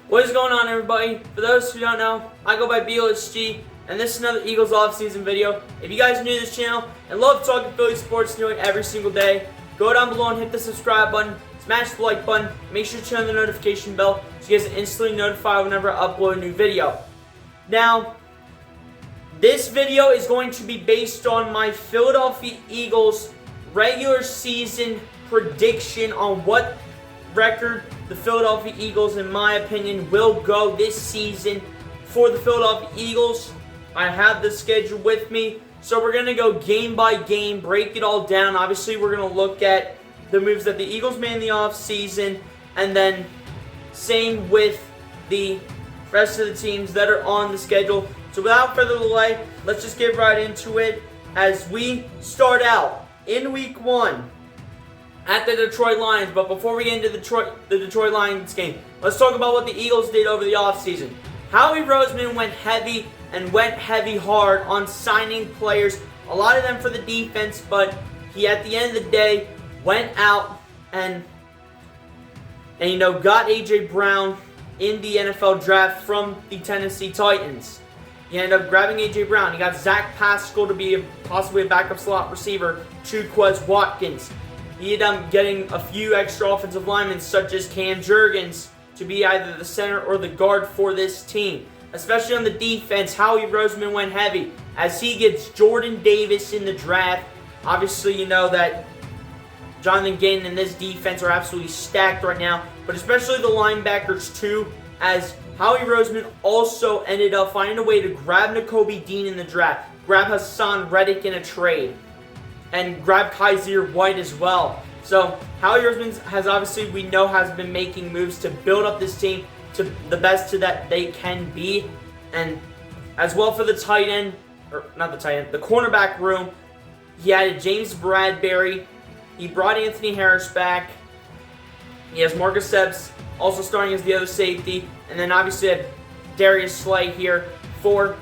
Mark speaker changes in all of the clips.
Speaker 1: What is going on, everybody? For those who don't know, I go by BLSG, and this is another Eagles offseason video. If you guys are new to this channel and love talking Philly sports nearly every single day, go down below and hit the subscribe button, smash the like button, make sure to turn on the notification bell so you guys are instantly notified whenever I upload a new video. Now, this video is going to be based on my Philadelphia Eagles regular season prediction on what record the Philadelphia Eagles, in my opinion, will go this season for the Philadelphia Eagles. I have the schedule with me, so we're going to go game by game, break it all down. Obviously, we're going to look at the moves that the Eagles made in the offseason, and then same with the rest of the teams that are on the schedule. So without further delay, let's just get right into it as we start out in Week 1 at the Detroit Lions. But before we get into the Detroit Lions game, let's talk about what the Eagles did over the offseason. Howie Roseman went heavy hard on signing players, a lot of them for the defense, but he at the end of the day went out and got A.J. Brown in the NFL draft from the Tennessee Titans. He ended up grabbing A.J. Brown. He got Zach Pascal to be possibly a backup slot receiver to Quez Watkins. He ended up getting a few extra offensive linemen such as Cam Jurgens to be either the center or the guard for this team. Especially on the defense, Howie Roseman went heavy as he gets Jordan Davis in the draft. Obviously, you know that Jonathan Gannon and this defense are absolutely stacked right now, but especially the linebackers too, as Howie Roseman also ended up finding a way to grab Nakobe Dean in the draft, grab Hassan Reddick in a trade, and grab Kaiser White as well. So Howie Roseman has obviously, we know, has been making moves to build up this team to the best that they can be. And as well for the the cornerback room, he added James Bradbury. He brought Anthony Harris back. He has Marcus Epps also starting as the other safety. And then obviously had Darius Slay here for,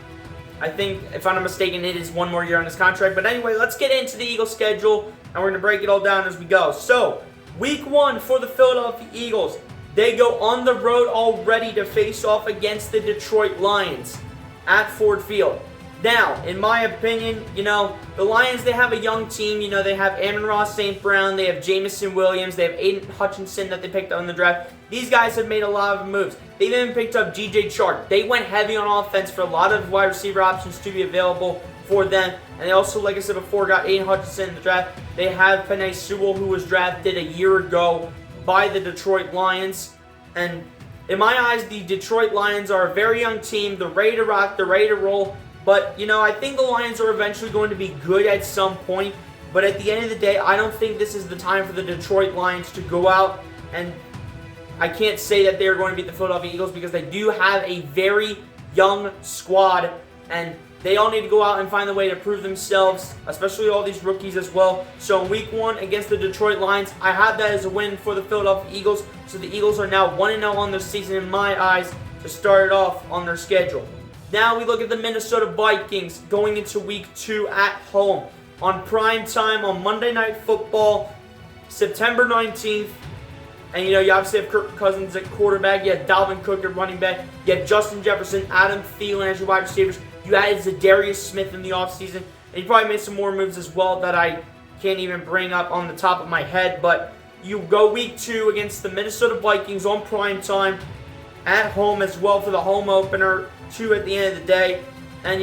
Speaker 1: I think, if I'm not mistaken, it is one more year on his contract. But anyway, let's get into the Eagles schedule, and we're going to break it all down as we go. So, Week 1 for the Philadelphia Eagles. They go on the road already to face off against the Detroit Lions at Ford Field. Now, in my opinion, the Lions, they have a young team. They have Amon-Ra St. Brown, they have Jamison Williams, they have Aiden Hutchinson that they picked up in the draft. These guys have made a lot of moves. They've even picked up G.J. Chark. They went heavy on offense for a lot of wide receiver options to be available for them. And they also, like I said before, got Aiden Hutchinson in the draft. They have Penei Sewell, who was drafted a year ago by the Detroit Lions. And in my eyes, the Detroit Lions are a very young team. They're ready to rock, they're ready to roll. But, I think the Lions are eventually going to be good at some point. But at the end of the day, I don't think this is the time for the Detroit Lions to go out. And I can't say that they're going to beat the Philadelphia Eagles because they do have a very young squad. And they all need to go out and find a way to prove themselves, especially all these rookies as well. So in Week 1 against the Detroit Lions, I have that as a win for the Philadelphia Eagles. So the Eagles are now 1-0 on their season in my eyes to start it off on their schedule. Now we look at the Minnesota Vikings going into Week 2 at home on prime time on Monday Night Football, September 19th. And you obviously have Kirk Cousins at quarterback, you have Dalvin Cook at running back, you have Justin Jefferson, Adam Thielen as your wide receivers. You added Zadarius Smith in the offseason, and you probably made some more moves as well that I can't even bring up on the top of my head. But you go Week 2 against the Minnesota Vikings on prime time at home as well for the home opener too at the end of the day. And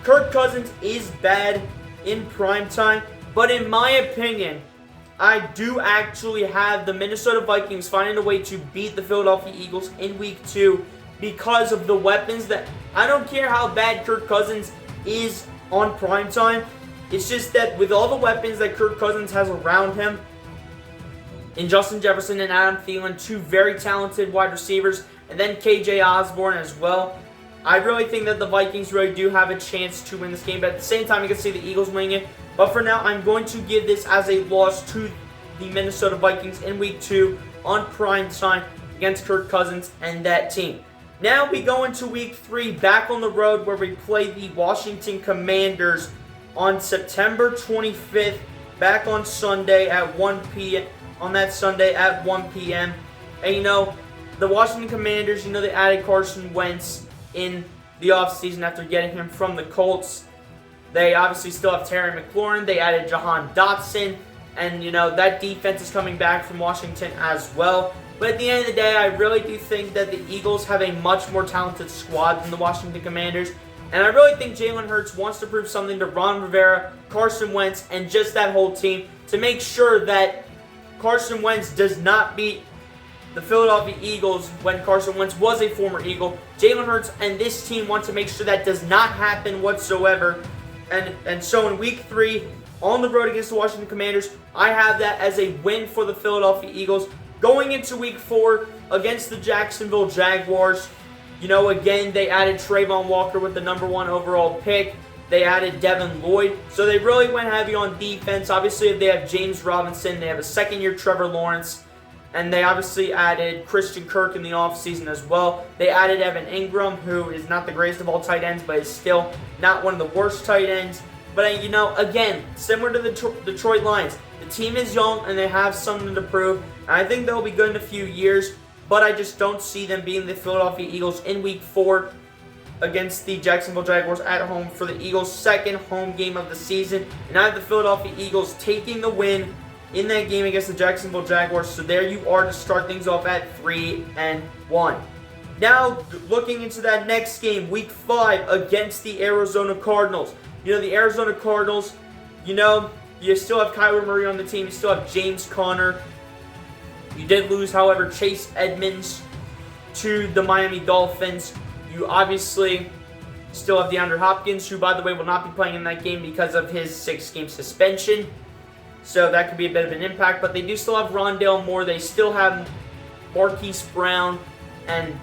Speaker 1: Kirk Cousins is bad in prime time, but in my opinion, I do actually have the Minnesota Vikings finding a way to beat the Philadelphia Eagles in Week 2 because of the weapons that, I don't care how bad Kirk Cousins is on prime time. It's just that with all the weapons that Kirk Cousins has around him, in Justin Jefferson and Adam Thielen, two very talented wide receivers, and then KJ Osborne as well, I really think that the Vikings really do have a chance to win this game. But at the same time, you can see the Eagles winning it. But for now, I'm going to give this as a loss to the Minnesota Vikings in Week 2 on prime time against Kirk Cousins and that team. Now we go into Week 3 back on the road where we play the Washington Commanders on September 25th, back on Sunday at 1 p.m. on that Sunday at 1 p.m. And the Washington Commanders, they added Carson Wentz in the offseason after getting him from the Colts. They obviously still have Terry McLaurin. They added Jahan Dotson. And, that defense is coming back from Washington as well. But at the end of the day, I really do think that the Eagles have a much more talented squad than the Washington Commanders. And I really think Jalen Hurts wants to prove something to Ron Rivera, Carson Wentz, and just that whole team to make sure that Carson Wentz does not beat the Philadelphia Eagles when Carson Wentz was a former Eagle. Jalen Hurts and this team want to make sure that does not happen whatsoever. And so in Week 3, on the road against the Washington Commanders, I have that as a win for the Philadelphia Eagles. Going into Week 4 against the Jacksonville Jaguars, again, they added Trayvon Walker with the number 1 overall pick. They added Devin Lloyd. So they really went heavy on defense. Obviously, they have James Robinson. They have a second-year Trevor Lawrence. And they obviously added Christian Kirk in the offseason as well. They added Evan Ingram, who is not the greatest of all tight ends, but is still not one of the worst tight ends. But, again, similar to the Detroit Lions, the team is young and they have something to prove. And I think they'll be good in a few years, but I just don't see them beating the Philadelphia Eagles in Week 4 against the Jacksonville Jaguars at home for the Eagles' second home game of the season. And I have the Philadelphia Eagles taking the win in that game against the Jacksonville Jaguars. So there you are to start things off at 3-1. Now, looking into that next game, Week 5 against the Arizona Cardinals. The Arizona Cardinals, you still have Kyler Murray on the team. You still have James Conner. You did lose, however, Chase Edmonds to the Miami Dolphins. You obviously still have DeAndre Hopkins, who, by the way, will not be playing in that game because of his 6-game suspension. So that could be a bit of an impact. But they do still have Rondale Moore. They still have Marquise Brown. And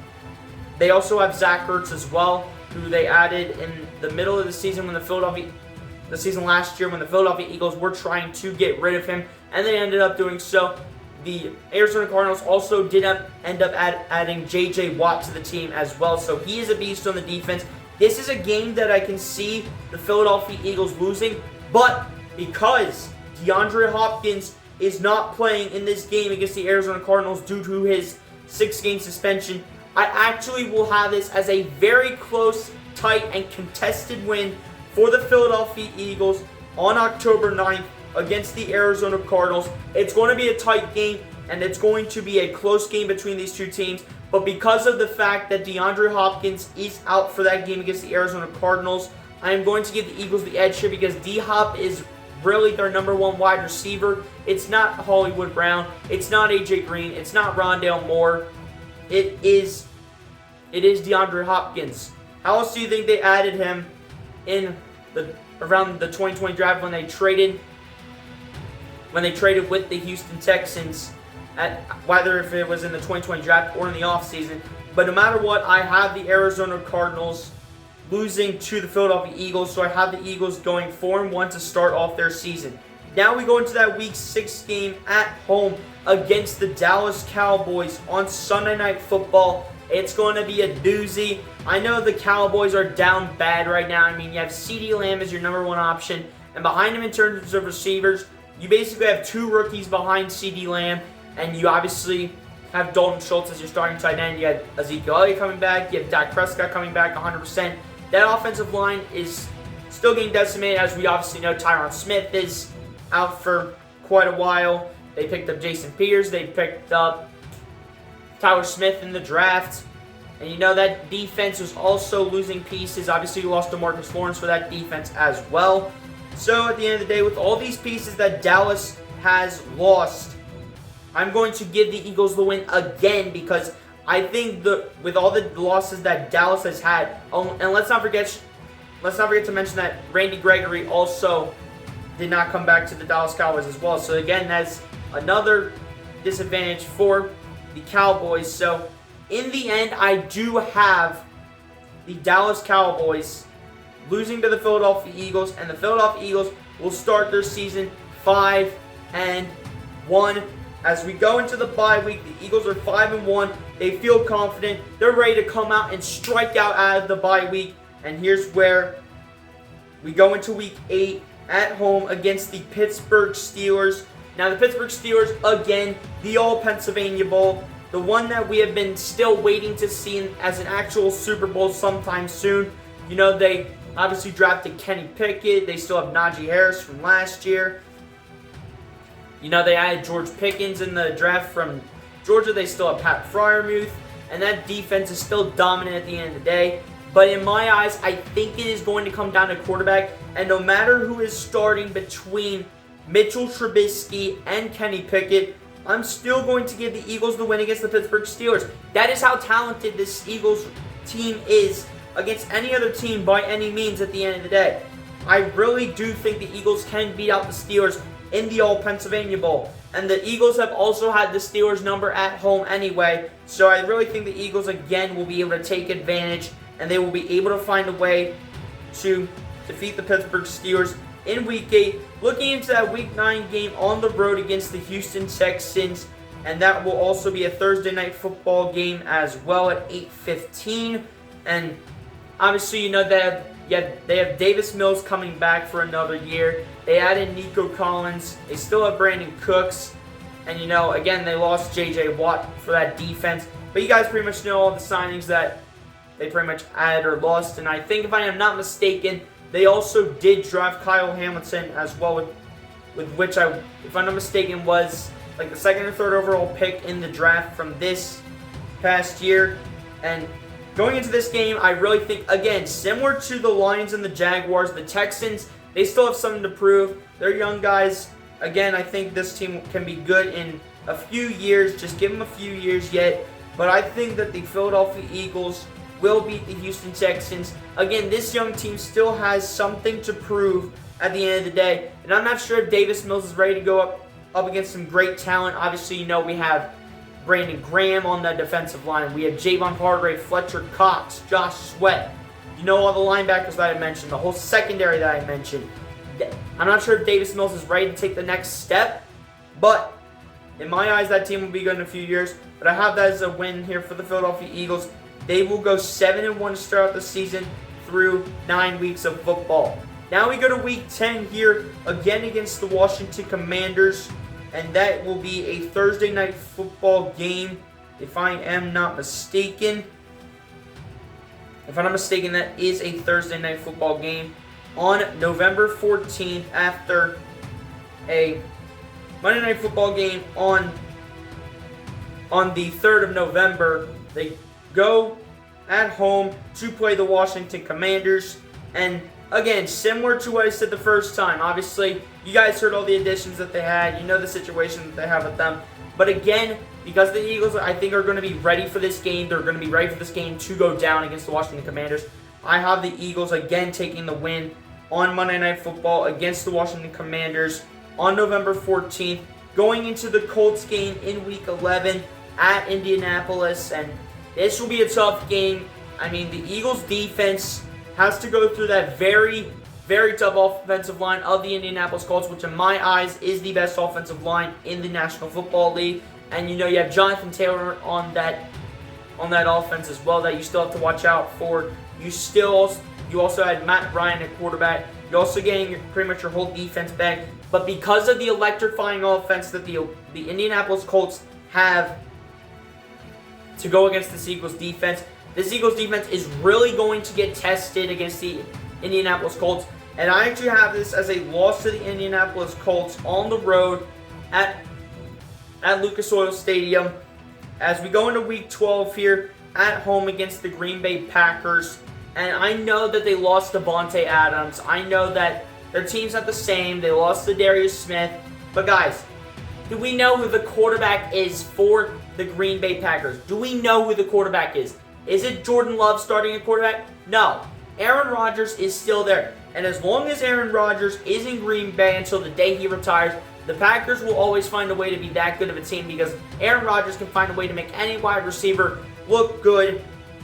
Speaker 1: they also have Zach Ertz as well, who they added in the middle of the season when the season last year when the Philadelphia Eagles were trying to get rid of him, and they ended up doing so. The Arizona Cardinals also did end up adding J.J. Watt to the team as well, so he is a beast on the defense. This is a game that I can see the Philadelphia Eagles losing, but because DeAndre Hopkins is not playing in this game against the Arizona Cardinals due to his 6-game suspension, I actually will have this as a very close, tight, and contested win for the Philadelphia Eagles on October 9th against the Arizona Cardinals. It's going to be a tight game, and it's going to be a close game between these two teams. But because of the fact that DeAndre Hopkins is out for that game against the Arizona Cardinals, I am going to give the Eagles the edge here because D-Hop is really their number 1 wide receiver. It's not Hollywood Brown. It's not A.J. Green. It's not Rondale Moore. It is DeAndre Hopkins. How else do you think they added him around the 2020 draft when they traded with the Houston Texans, whether if it was in the 2020 draft or in the offseason? But no matter what, I have the Arizona Cardinals losing to the Philadelphia Eagles, so I have the Eagles going 4-1 to start off their season. Now we go into that Week 6 game at home against the Dallas Cowboys on Sunday Night Football. It's going to be a doozy. I know the Cowboys are down bad right now. I mean, you have CeeDee Lamb as your number 1 option, and behind him in terms of receivers, you basically have 2 rookies behind CeeDee Lamb, and you obviously have Dalton Schultz as your starting tight end. You have Ezekiel Elliott coming back. You have Dak Prescott coming back 100%. That offensive line is still getting decimated. As we obviously know, Tyron Smith is out for quite a while. They picked up Jason Peters. They picked up Tyler Smith in the draft. And that defense was also losing pieces. Obviously, you lost DeMarcus Lawrence for that defense as well. So at the end of the day, with all these pieces that Dallas has lost, I'm going to give the Eagles the win again because I think with all the losses that Dallas has had, and let's not forget to mention that Randy Gregory also did not come back to the Dallas Cowboys as well. So again, that's another disadvantage for the Cowboys. So in the end, I do have the Dallas Cowboys losing to the Philadelphia Eagles, and the Philadelphia Eagles will start their season 5-1. As we go into the bye week, the Eagles are 5-1. They feel confident. They're ready to come out and strike out of the bye week. And here's where we go into Week 8 at home against the Pittsburgh Steelers. Now, the Pittsburgh Steelers, again, the All-Pennsylvania Bowl. the one that we have been still waiting to see as an actual Super Bowl sometime soon. You know, they obviously drafted Kenny Pickett. They still have Najee Harris from last year. You know, they added George Pickens in the draft from Georgia. They still have Pat Freiermuth. And that defense is still dominant at the end of the day. But in my eyes, I think it is going to come down to quarterback. And no matter who is starting between Mitchell Trubisky and Kenny Pickett, I'm still going to give the Eagles the win against the Pittsburgh Steelers. That is how talented this Eagles team is against any other team by any means at the end of the day. I really do think the Eagles can beat out the Steelers in the All-Pennsylvania Bowl. And the Eagles have also had the Steelers number at home anyway. So I really think the Eagles again will be able to take advantage, and they will be able to find a way to defeat the Pittsburgh Steelers in Week 8. Looking into that Week 9 game on the road against the Houston Texans. And that will also be a Thursday night football game as well at 8:15. And obviously, you know, they have Davis Mills coming back for another year. They added Nico Collins. They still have Brandon Cooks. And, you know, again, they lost J.J. Watt for that defense. But you guys pretty much know all the signings that they pretty much added or lost. And I think, if I am not mistaken, they also did draft Kyle Hamilton as well, with which if I'm not mistaken, was like the second or third overall pick in the draft from this past year. And going into this game, I really think, again, similar to the Lions and the Jaguars, the Texans, they still have something to prove. They're young guys. Again, I think this team can be good in a few years. Just give them a few years yet. But I think that the Philadelphia Eagles will beat the Houston Texans. Again, this young team still has something to prove at the end of the day. And I'm not sure if Davis Mills is ready to go up against some great talent. Obviously, you know, we have Brandon Graham on the defensive line. We have Javon Hargrave, Fletcher Cox, Josh Sweat. You know, all the linebackers that I mentioned, the whole secondary that I mentioned. I'm not sure if Davis Mills is ready to take the next step, but in my eyes, that team will be good in a few years. But I have that as a win here for the Philadelphia Eagles. They will go 7-1 to start out the season through 9 weeks of football. Now we go to Week 10 here, again against the Washington Commanders. And that will be a Thursday night football game, if I am not mistaken. If I'm not mistaken, that is a Thursday night football game on November 14th after a Monday night football game on the 3rd of November. They go at home to play the Washington Commanders. And again, similar to what I said the first time, obviously, you guys heard all the additions that they had. You know the situation that they have with them. But again, because the Eagles, I think, are going to be ready for this game. They're going to be ready for this game to go down against the Washington Commanders. I have the Eagles again taking the win on Monday Night Football against the Washington Commanders on November 14th. Going into the Colts game in Week 11 at Indianapolis. And this will be a tough game. I mean, the Eagles defense has to go through that very, very tough offensive line of the Indianapolis Colts, which in my eyes is the best offensive line in the National Football League. And you know, you have Jonathan Taylor on that offense as well that you still have to watch out for. You also had Matt Ryan at quarterback. You're also getting pretty much your whole defense back. But because of the electrifying offense that the Indianapolis Colts have to go against this Eagles defense is really going to get tested against the Indianapolis Colts. And I actually have this as a loss to the Indianapolis Colts on the road at Lucas Oil Stadium as we go into Week 12 here at home against the Green Bay Packers. And I know that they lost Devontae Adams. I know that their team's not the same. They lost to Darius Smith. But guys, do we know who the quarterback is for the Green Bay Packers? Do we know who the quarterback is? Is it Jordan Love starting at quarterback? No. Aaron Rodgers is still there. And as long as Aaron Rodgers is in Green Bay until the day he retires, the Packers will always find a way to be that good of a team because Aaron Rodgers can find a way to make any wide receiver look good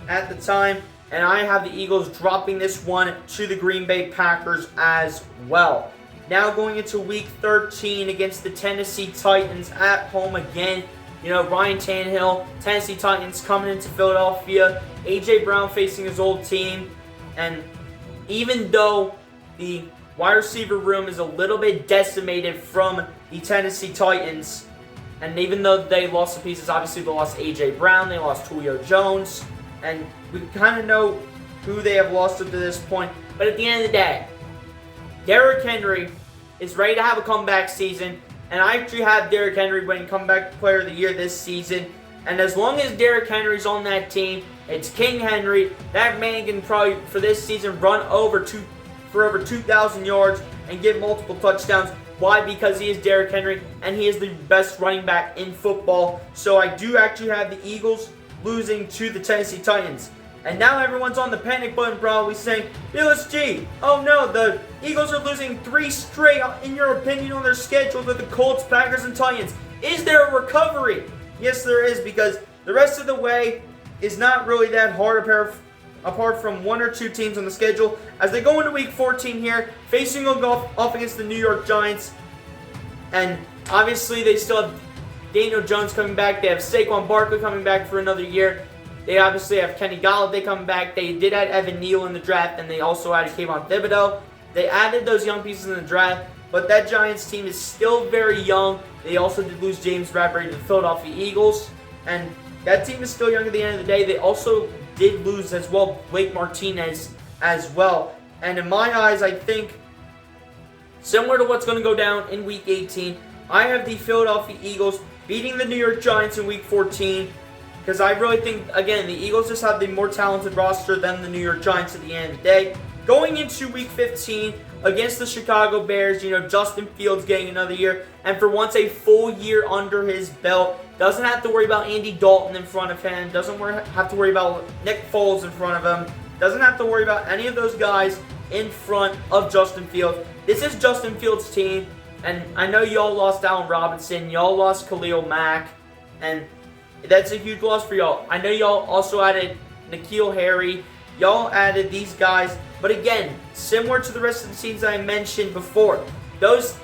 Speaker 1: at the time. And I have the Eagles dropping this one to the Green Bay Packers as well. Now going into Week 13 against the Tennessee Titans at home again. You know, Ryan Tannehill, Tennessee Titans coming into Philadelphia. A.J. Brown facing his old team. And even though the wide receiver room is a little bit decimated from the Tennessee Titans, And even though they lost some pieces, obviously they lost A.J. Brown, they lost Julio Jones, and we kind of know who they have lost up to this point. But at the end of the day, Derrick Henry is ready to have a comeback season, and I actually have Derrick Henry winning Comeback Player of the Year this season. And as long as Derrick Henry's on that team, it's King Henry. That man can probably, for this season, run for over 2,000 yards and get multiple touchdowns. Why? Because he is Derrick Henry, and he is the best running back in football. So I do actually have the Eagles losing to the Tennessee Titans. And now everyone's on the panic button probably saying, Billis G, oh no, the Eagles are losing 3 straight, in your opinion, on their schedule with the Colts, Packers, and Titans. Is there a recovery? Yes, there is, because the rest of the way is not really that hard apart from 1 or 2 teams on the schedule. As they go into Week 14 here, facing off against the New York Giants. And obviously they still have Daniel Jones coming back. They have Saquon Barkley coming back for another year. They obviously have Kenny Golladay coming back. They did add Evan Neal in the draft, and they also added Kayvon Thibodeau. They added those young pieces in the draft, but that Giants team is still very young. They also did lose James Bradbury to the Philadelphia Eagles, and that team is still young at the end of the day. They also did lose as well Blake Martinez as well. And in my eyes, I think, similar to what's going to go down in Week 18, I have the Philadelphia Eagles beating the New York Giants in Week 14, because I really think, again, the Eagles just have the more talented roster than the New York Giants at the end of the day. Going into Week 15 against the Chicago Bears, Justin Fields getting another year, and for once a full year under his belt. Doesn't have to worry about Andy Dalton in front of him. Doesn't have to worry about Nick Foles in front of him. Doesn't have to worry about any of those guys in front of Justin Fields. This is Justin Fields' team, and I know y'all lost Allen Robinson. Y'all lost Khalil Mack, and that's a huge loss for y'all. I know y'all also added N'Keal Harry. Y'all added these guys. But again, similar to the rest of the teams I mentioned before,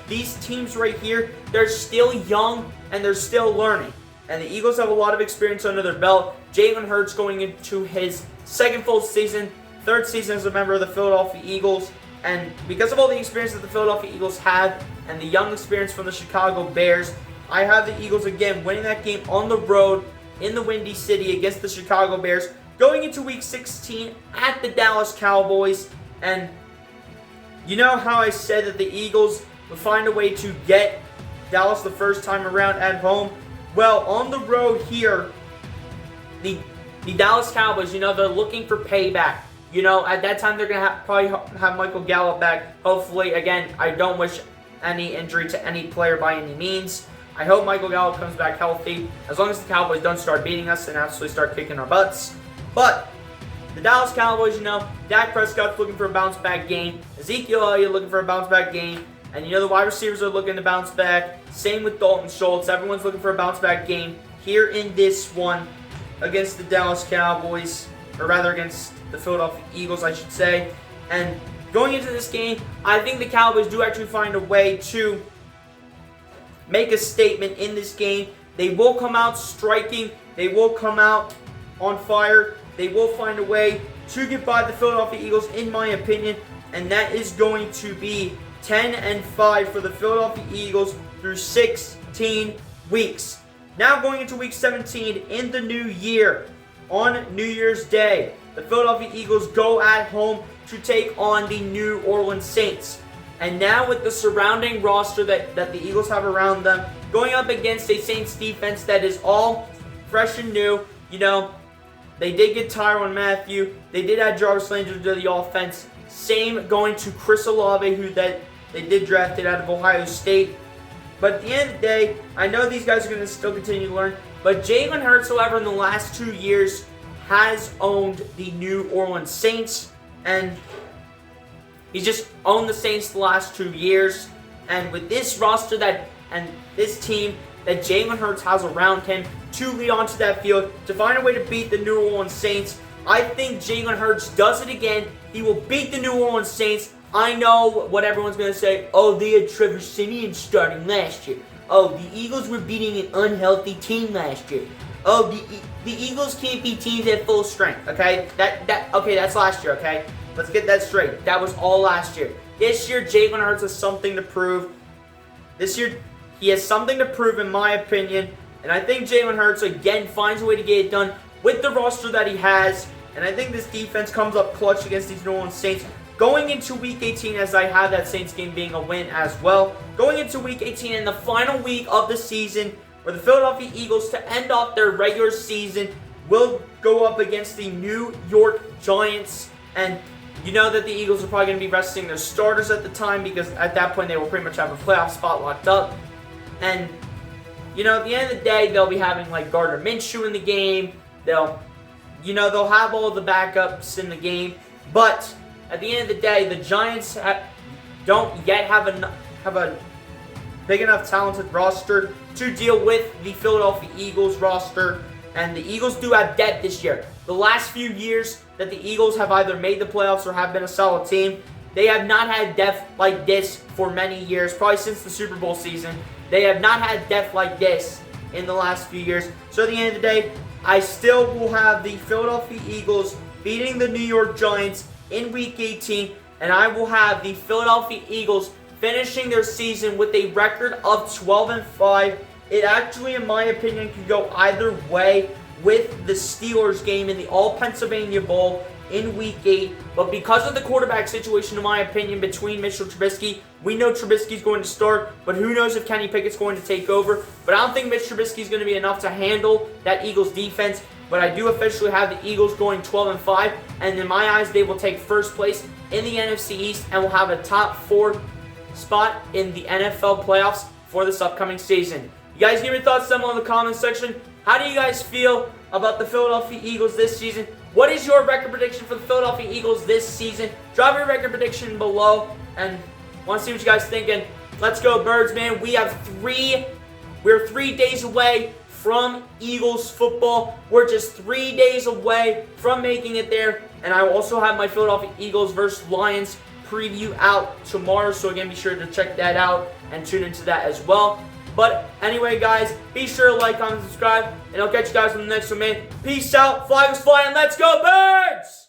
Speaker 1: these teams right here, they're still young and they're still learning. And the Eagles have a lot of experience under their belt. Jalen Hurts going into his 2nd full season, 3rd season as a member of the Philadelphia Eagles. And because of all the experience that the Philadelphia Eagles have and the young experience from the Chicago Bears, I have the Eagles again winning that game on the road in the Windy City against the Chicago Bears, going into Week 16 at the Dallas Cowboys. And you know how I said that the Eagles would find a way to get Dallas the first time around at home? Well, on the road here, the Dallas Cowboys, they're looking for payback. At that time they're going to probably have Michael Gallup back. Hopefully, again, I don't wish any injury to any player by any means. I hope Michael Gallup comes back healthy, as long as the Cowboys don't start beating us and actually start kicking our butts. But the Dallas Cowboys, Dak Prescott's looking for a bounce-back game. Ezekiel Elliott looking for a bounce-back game. And the wide receivers are looking to bounce back. Same with Dalton Schultz. Everyone's looking for a bounce-back game here in this one against the Dallas Cowboys, or rather against the Philadelphia Eagles, I should say. And going into this game, I think the Cowboys do actually find a way to make a statement in this game. They will come out striking. They will come out on fire. They will find a way to get by the Philadelphia Eagles, in my opinion. And that is going to be 10-5 for the Philadelphia Eagles through 16 weeks. Now going into Week 17 in the new year, on New Year's Day, the Philadelphia Eagles go at home to take on the New Orleans Saints. And now with the surrounding roster that the Eagles have around them, going up against a Saints defense that is all fresh and new, they did get Tyrann Mathieu. They did add Jarvis Landry to the offense. Same going to Chris Olave, who they did draft it out of Ohio State. But at the end of the day, I know these guys are going to still continue to learn. But Jalen Hurts, however, in the last 2 years, has owned the New Orleans Saints. And he's just owned the Saints the last 2 years. And with this roster and this team that Jalen Hurts has around him to lead onto that field, to find a way to beat the New Orleans Saints, I think Jalen Hurts does it again. He will beat the New Orleans Saints. I know what everyone's going to say. Oh, they had Trevor Siemian starting last year. Oh, the Eagles were beating an unhealthy team last year. Oh, the Eagles can't beat teams at full strength, okay? Okay, that's last year, okay? Let's get that straight. That was all last year. This year, Jalen Hurts has something to prove. This year, He has something to prove, in my opinion. And I think Jalen Hurts, again, finds a way to get it done with the roster that he has. And I think this defense comes up clutch against these New Orleans Saints. Going into Week 18, as I have that Saints game being a win as well. Going into Week 18 and the final week of the season, where the Philadelphia Eagles, to end off their regular season, will go up against the New York Giants. And you know that the Eagles are probably going to be resting their starters at the time, because at that point they will pretty much have a playoff spot locked up. And, you know, at the end of the day, they'll be having like Gardner Minshew in the game. They'll have all the backups in the game. But at the end of the day, the Giants don't yet have a big enough talented roster to deal with the Philadelphia Eagles roster. And the Eagles do have depth this year. The last few years that the Eagles have either made the playoffs or have been a solid team, they have not had depth like this for many years, probably since the Super Bowl season. They have not had depth like this in the last few years. So at the end of the day, I still will have the Philadelphia Eagles beating the New York Giants in Week 18, and I will have the Philadelphia Eagles finishing their season with a record of 12-5. It actually, in my opinion, could go either way with the Steelers game in the All-Pennsylvania Bowl in Week 8. But because of the quarterback situation, in my opinion, between Mitchell Trubisky, we know Trubisky's going to start, but who knows if Kenny Pickett's going to take over. But I don't think Mitch Trubisky's going to be enough to handle that Eagles defense. But I do officially have the Eagles going 12-5, and in my eyes, they will take first place in the NFC East and will have a top 4 spot in the NFL playoffs for this upcoming season. You guys give your thoughts down below in the comments section. How do you guys feel about the Philadelphia Eagles this season? What is your record prediction for the Philadelphia Eagles this season? Drop your record prediction below, and want to see what you guys thinking. Let's go, Birds, man. We're 3 days away from Eagles football. We're just 3 days away from making it there. And I will also have my Philadelphia Eagles versus Lions preview out tomorrow. So again, be sure to check that out and tune into that as well. But anyway, guys, be sure to like, comment, subscribe, and I'll catch you guys on the next one, man. Peace out, flag is flying, let's go, Birds!